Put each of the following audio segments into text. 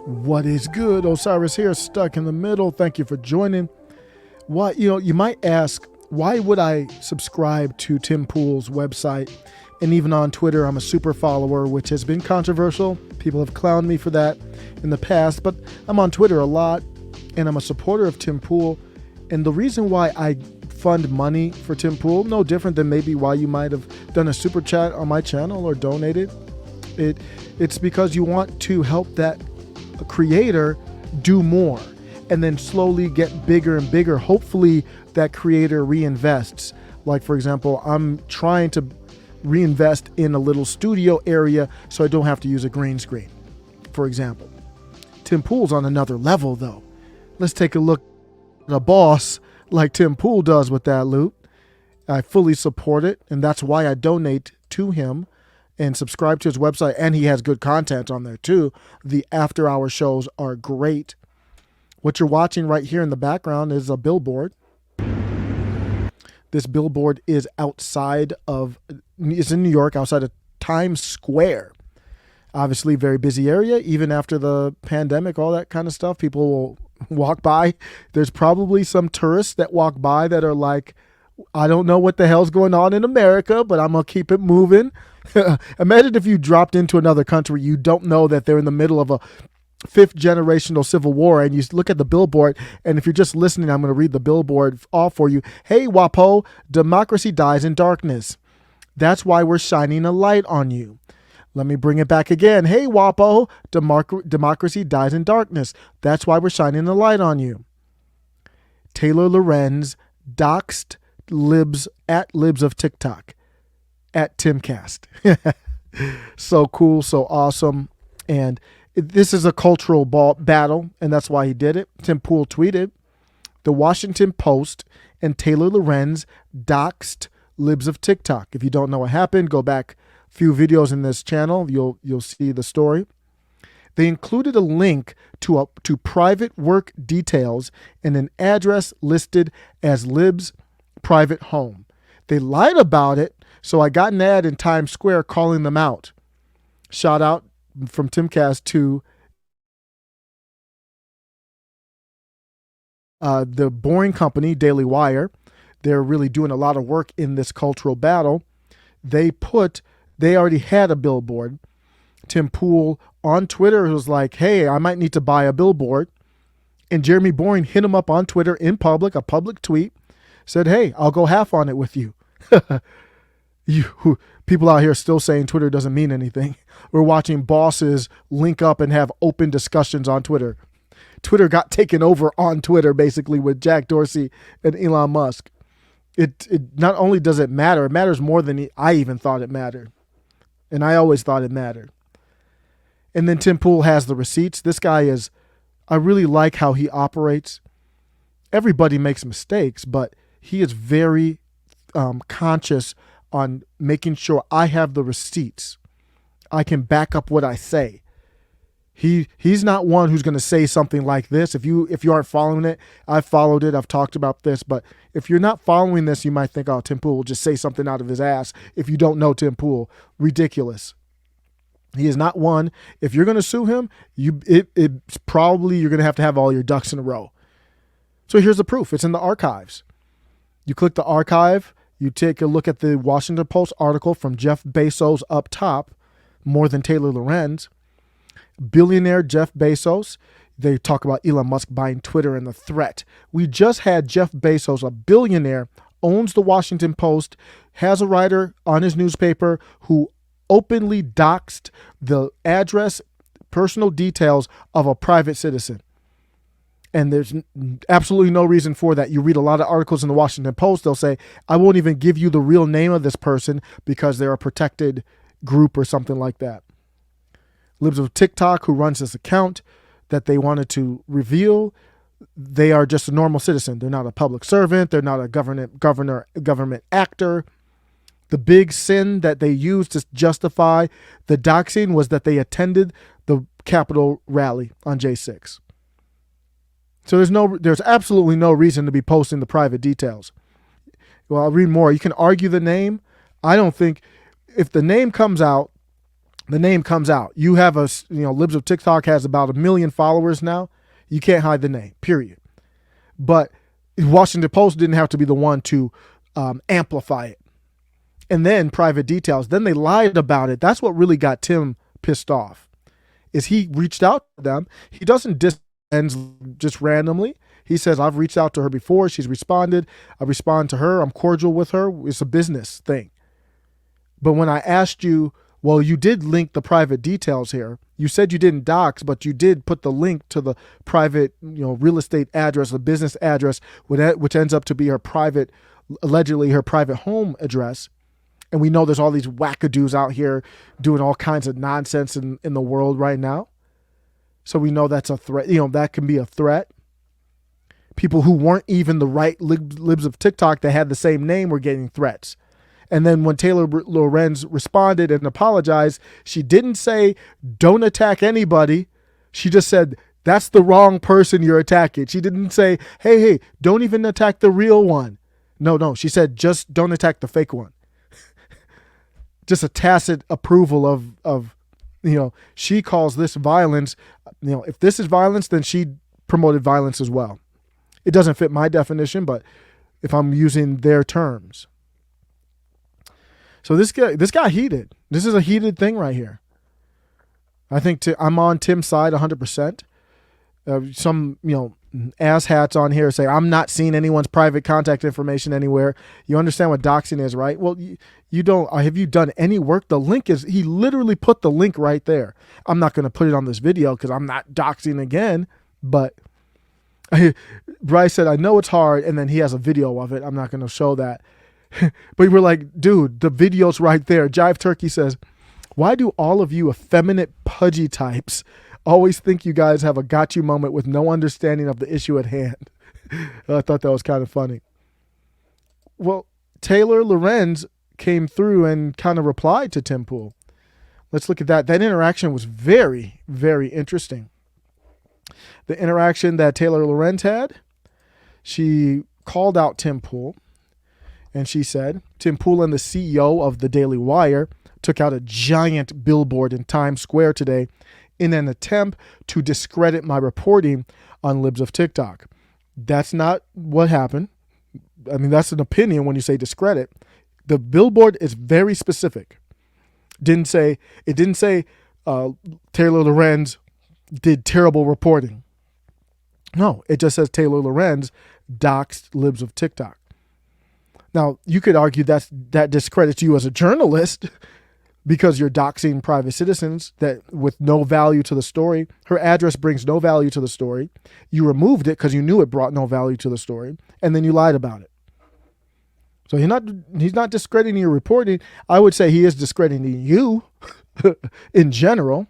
What is good? Osiris here, stuck in the middle. Thank you for joining. You might ask, why would I subscribe to Tim Pool's website? And even on Twitter, I'm a super follower, which has been controversial. People have clowned me for that in the past, but I'm on Twitter a lot, and I'm a supporter of Tim Pool. And the reason why I fund money for Tim Pool, no different than maybe why you might have done a super chat on my channel or donated. It's because you want to help that creator do more and then slowly get bigger and bigger. Hopefully that creator reinvests. Like, for example, I'm trying to reinvest in a little studio area so I don't have to use a green screen, for example. Tim Pool's on another level though. Let's take a look at a boss like Tim Pool does with that loot. I fully support it, and that's why I donate to him and subscribe to his website, and he has good content on there too. The after hour shows are great. What you're watching right here in the background is a billboard. This billboard is it's in New York, outside of Times Square. Obviously very busy area, even after the pandemic, all that kind of stuff. People will walk by. There's probably some tourists that walk by that are like, I don't know what the hell's going on in America, but I'm going to keep it moving. Imagine if you dropped into another country, you don't know that they're in the middle of a fifth generational civil war, and you look at the billboard, and if you're just listening, I'm going to read the billboard off for you. Hey, WaPo, democracy dies in darkness. That's why we're shining a light on you. Let me bring it back again. Hey, WaPo, democracy dies in darkness. That's why we're shining a light on you. Taylor Lorenz doxed Libs of Tik Tok at Timcast. So cool, so awesome. And this is a cultural battle, and that's why he did it. Tim Pool tweeted, the Washington Post and Taylor Lorenz doxed Libs of Tik Tok. If you don't know what happened, go back a few videos in this channel. You'll see the story. They included a link to private work details and an address listed as Lib's private home. They lied about it, so I got an ad in Times Square calling them out. Shout out from Timcast to the Boring Company, Daily Wire. They're really doing a lot of work in this cultural battle. They already had a billboard. Tim Pool on Twitter was like, hey, I might need to buy a billboard. And Jeremy Boring hit him up on Twitter in public, a public tweet, said, hey, I'll go half on it with you. People out here still saying Twitter doesn't mean anything. We're watching bosses link up and have open discussions on Twitter. Twitter got taken over on Twitter, basically, with Jack Dorsey and Elon Musk. It not only does it matter, it matters more than I even thought it mattered. And I always thought it mattered. And then Tim Pool has the receipts. This guy I really like how he operates. Everybody makes mistakes, but he is very conscious on making sure I have the receipts. I can back up what I say. He's not one who's going to say something like this. If you aren't following it, I've followed it. I've talked about this, but if you're not following this, you might think, oh, Tim Pool will just say something out of his ass. If you don't know Tim Pool, ridiculous. He is not one. If you're going to sue him, it's probably you're going to have all your ducks in a row. So here's the proof. It's in the archives. You click the archive. You take a look at the Washington Post article from Jeff Bezos up top, more than Taylor Lorenz. Billionaire Jeff Bezos. They talk about Elon Musk buying Twitter and the threat. We just had Jeff Bezos, a billionaire, owns the Washington Post, has a writer on his newspaper who openly doxed the address, personal details of a private citizen. And there's absolutely no reason for that. You read a lot of articles in the Washington Post, they'll say, I won't even give you the real name of this person because they're a protected group or something like that. Libs of Tik Tok, who runs this account that they wanted to reveal, they are just a normal citizen. They're not a public servant. They're not a government actor. The big sin that they used to justify the doxing was that they attended the Capitol rally on J6. So there's absolutely no reason to be posting the private details. Well, I'll read more. You can argue the name. I don't think if the name comes out The name comes out. You have Libs of TikTok has about 1 million followers now. You can't hide the name, period. But Washington Post didn't have to be the one to amplify it. And then private details. Then they lied about it. That's what really got Tim pissed off. Is he reached out to them. He doesn't just randomly. He says, I've reached out to her before. She's responded. I respond to her. I'm cordial with her. It's a business thing. But when I asked you, well, you did link the private details here. You said you didn't dox, but you did put the link to the private, real estate address, the business address, which ends up to be allegedly her private home address. And we know there's all these wackadoos out here doing all kinds of nonsense in the world right now. So we know that's a threat. That can be a threat. People who weren't even the right libs of TikTok that had the same name were getting threats. And then when Taylor Lorenz responded and apologized, she didn't say, don't attack anybody. She just said, that's the wrong person you're attacking. She didn't say, hey, don't even attack the real one. No. She said, just don't attack the fake one. Just a tacit approval of she calls this violence. If this is violence, then she promoted violence as well. It doesn't fit my definition, but if I'm using their terms. So this got heated. This is a heated thing right here. I think I'm on Tim's side 100%. Some, asshats on here say, I'm not seeing anyone's private contact information anywhere. You understand what doxing is, right? Well, you don't. Have you done any work? The link he literally put the link right there. I'm not going to put it on this video because I'm not doxing again, but Bryce said, I know it's hard. And then he has a video of it. I'm not going to show that. But we're like, dude, the video's right there. Jive Turkey says, why do all of you effeminate pudgy types always think you guys have a got you moment with no understanding of the issue at hand? I thought that was kind of funny. Well, Taylor Lorenz came through and kind of replied to Tim Pool. Let's look at that. That interaction was very, very interesting. The interaction that Taylor Lorenz had, she called out Tim Pool. And she said, Tim Pool and the CEO of the Daily Wire took out a giant billboard in Times Square today in an attempt to discredit my reporting on Libs of TikTok. That's not what happened. I mean, that's an opinion when you say discredit. The billboard is very specific. It didn't say Taylor Lorenz did terrible reporting. No, it just says Taylor Lorenz doxed Libs of TikTok. Now, you could argue that discredits you as a journalist because you're doxing private citizens that with no value to the story. Her address brings no value to the story. You removed it because you knew it brought no value to the story, and then you lied about it. So he's not discrediting your reporting. I would say he is discrediting you in general.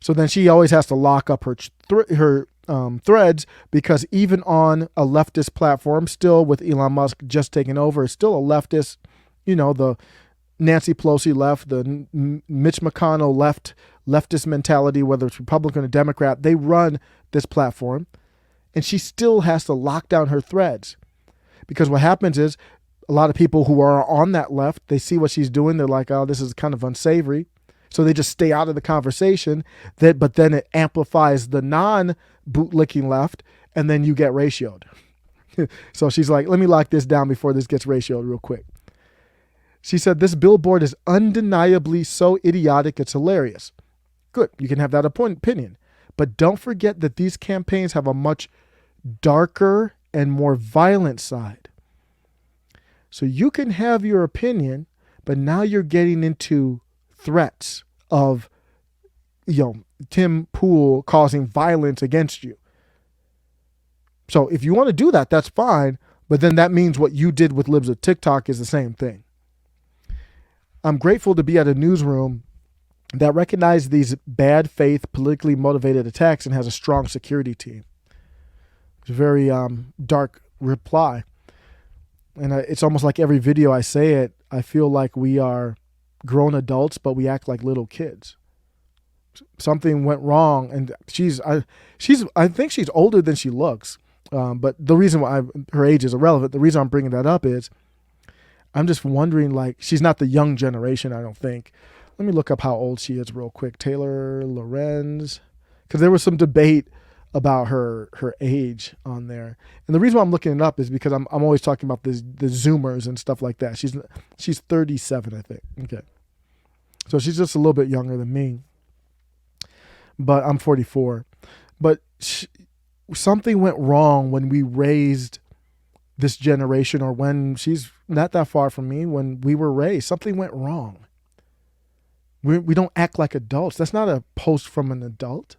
So then she always has to lock up her threads because even on a leftist platform, still with Elon Musk just taking over, it's still a leftist, the Nancy Pelosi left, the Mitch McConnell leftist mentality, whether it's Republican or Democrat, they run this platform. And she still has to lock down her threads because what happens is a lot of people who are on that left, they see what she's doing. They're like, oh, this is kind of unsavory. So they just stay out of the conversation. But then it amplifies the non-bootlicking left, and then you get ratioed. So she's like, let me lock this down before this gets ratioed real quick. She said, this billboard is undeniably so idiotic, it's hilarious. Good, you can have that opinion. But don't forget that these campaigns have a much darker and more violent side. So you can have your opinion, but now you're getting into threats of, Tim Pool causing violence against you. So if you want to do that, that's fine. But then that means what you did with Libs of TikTok is the same thing. I'm grateful to be at a newsroom that recognizes these bad faith, politically motivated attacks and has a strong security team. It's a very dark reply. And it's almost like every video I say it, I feel like we are grown adults, but we act like little kids. Something went wrong, and I think she's older than she looks. But the reason why her age is irrelevant, the reason I'm bringing that up is I'm just wondering, like, she's not the young generation, I don't think. Let me look up how old she is real quick. Taylor Lorenz, because there was some debate about her age on there. And the reason why I'm looking it up is because I'm always talking about the Zoomers and stuff like that. She's 37, I think. Okay. So she's just a little bit younger than me. But I'm 44. But something went wrong when we raised this generation, or when she's not that far from me, when we were raised. Something went wrong. We don't act like adults. That's not a post from an adult.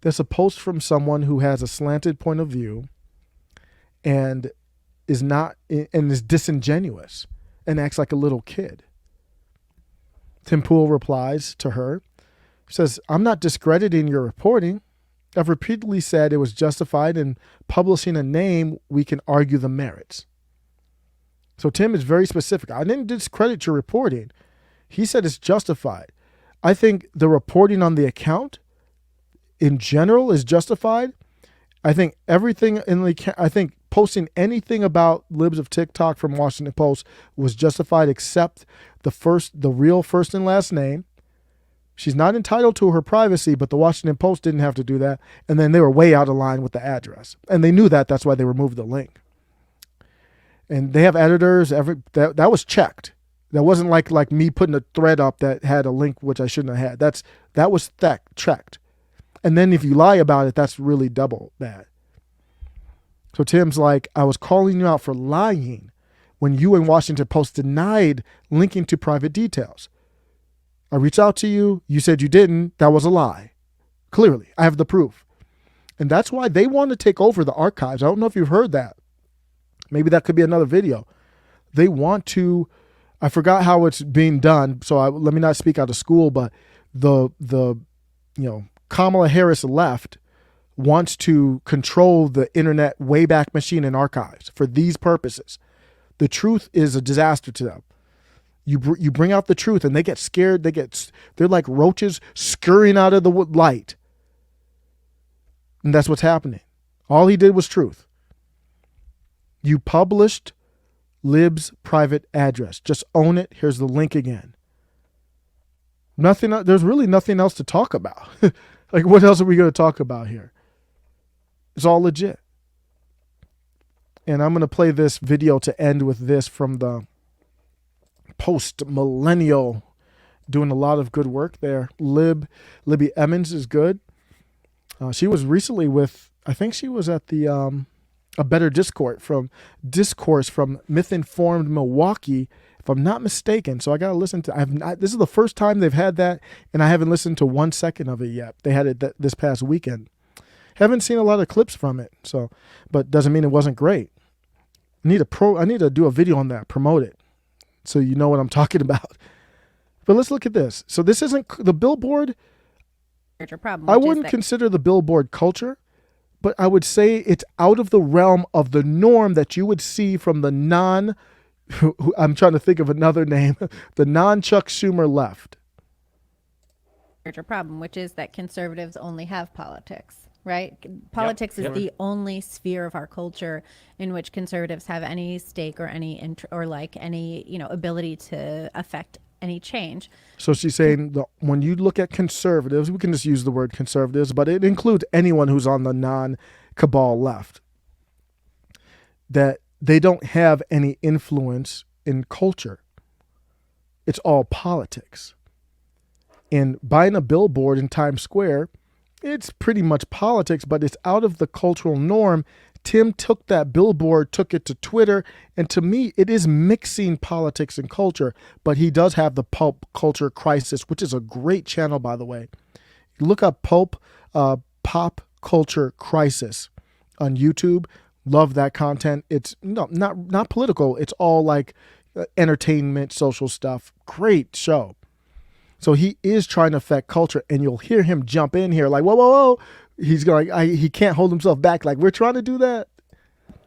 That's a post from someone who has a slanted point of view and is disingenuous and acts like a little kid. Tim Pool replies to her. He says, I'm not discrediting your reporting. I've repeatedly said it was justified in publishing a name. We can argue the merits. So Tim is very specific. I didn't discredit your reporting. He said it's justified. I think the reporting on the account in general is justified. I think everything I think posting anything about Libs of Tik Tok from Washington Post was justified, except the real first and last name. She's not entitled to her privacy, but the Washington Post didn't have to do that. And then they were way out of line with the address. And they knew that. That's why they removed the link. And they have editors. That was checked. That wasn't like me putting a thread up that had a link which I shouldn't have had. That was checked. And then if you lie about it, that's really double bad. So Tim's like, I was calling you out for lying when you and Washington Post denied linking to private details. I reached out to you. You said you didn't. That was a lie. Clearly, I have the proof. And that's why they want to take over the archives. I don't know if you've heard that. Maybe that could be another video. They want to, I forgot how it's being done, so let me not speak out of school, but the Kamala Harris left wants to control the internet Wayback Machine and archives for these purposes. The truth is a disaster to them. You bring out the truth and they get scared. They're like roaches scurrying out of the light. And that's what's happening. All he did was truth. You published Lib's private address. Just own it. Here's the link again. There's really nothing else to talk about. Like, what else are we going to talk about here? It's all legit. And I'm going to play this video to end with this from the post-millennial, doing a lot of good work there. Libby Emmons is good. She was recently I think she was at the A Better Discourse from Myth-Informed Milwaukee, if I'm not mistaken. So I got to listen to, this is the first time they've had that, and I haven't listened to 1 second of it yet. They had it this past weekend. Haven't seen a lot of clips from it, but doesn't mean it wasn't great. I need to do a video on that, promote it, so you know what I'm talking about. But let's look at this. So this isn't the Billboard. Problem, I wouldn't consider the Billboard culture, but I would say it's out of the realm of the norm that you would see from the I'm trying to think of another name, the non-Chuck Schumer left. Problem, which is that conservatives only have politics, right? Politics is the only sphere of our culture in which conservatives have any stake or any ability to affect any change. So she's saying that when you look at conservatives, we can just use the word conservatives, but it includes anyone who's on the non-cabal left, that they don't have any influence in culture. It's all politics. And buying a billboard in Times Square, it's pretty much politics, but it's out of the cultural norm. Tim took that billboard, took it to Twitter, and to me, it is mixing politics and culture, but he does have the Pulp Culture Crisis, which is a great channel, by the way. Look up Pop Culture Crisis on YouTube. Love that content. It's not political. It's all like entertainment, social stuff. Great show. So he is trying to affect culture, and you'll hear him jump in here like, whoa, whoa, whoa. He's going, he can't hold himself back. Like, we're trying to do that.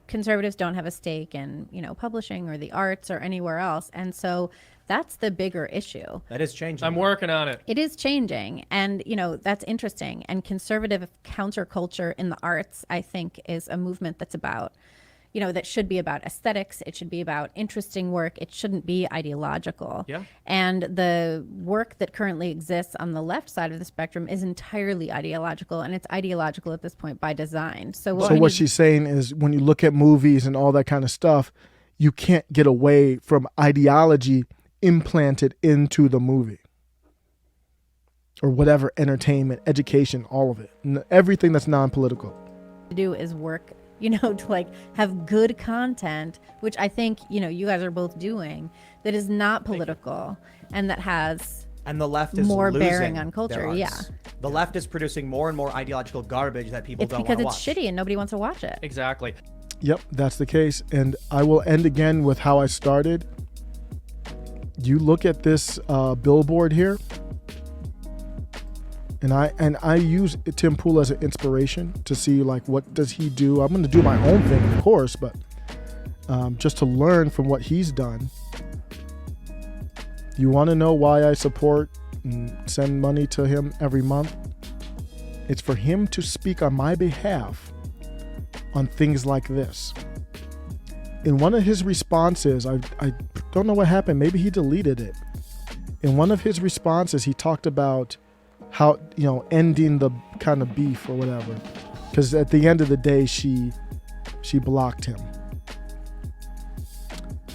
Conservatives don't have a stake in, publishing or the arts or anywhere else. And so that's the bigger issue. That is changing. I'm working on it. It is changing. And, that's interesting. And conservative counterculture in the arts, I think, is a movement that's about, that should be about aesthetics. It should be about interesting work. It shouldn't be ideological. Yeah. And the work that currently exists on the left side of the spectrum is entirely ideological, and it's ideological at this point by design. So what she's saying is, when you look at movies and all that kind of stuff, you can't get away from ideology implanted into the movie. Or whatever, entertainment, education, all of it. Everything that's non-political. To do is work, to like have good content, which I think, you guys are both doing, that is not political and that has and the left is more losing bearing on culture. Yeah. The left is producing more and more ideological garbage that people don't want to watch. It's because it's shitty and nobody wants to watch it. Exactly. Yep, that's the case. And I will end again with how I started. You look at this billboard here, and I use Tim Pool as an inspiration to see, like, what does he do. I'm going to do my own thing, of course, but just to learn from what he's done. You want to know why I support and send money to him every month? It's for him to speak on my behalf on things like this. In one of his responses, I don't know what happened. Maybe he deleted it. In one of his responses, he talked about how, ending the kind of beef or whatever. Because at the end of the day, she blocked him.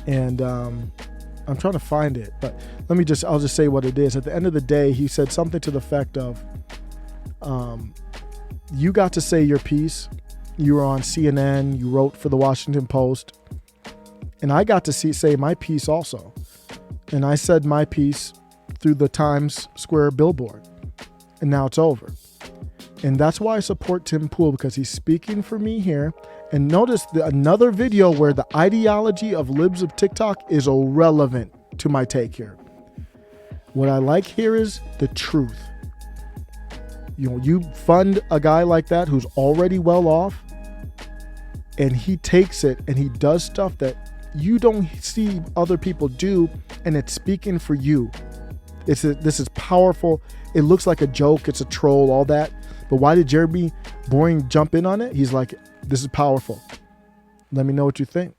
And I'm trying to find it, but I'll just say what it is. At the end of the day, he said something to the effect of, you got to say your piece. You were on CNN, you wrote for the Washington Post, and I got to say my piece also. And I said my piece through the Times Square billboard, and now it's over. And that's why I support Tim Pool, because he's speaking for me here. And notice another video where the ideology of Libs of Tik Tok is irrelevant to my take here. What I like here is the truth. You fund a guy like that who's already well off, and he takes it and he does stuff that you don't see other people do, and it's speaking for you. This is powerful. It looks like a joke. It's a troll, all that. But why did Jeremy Boring jump in on it? He's like, this is powerful. Let me know what you think.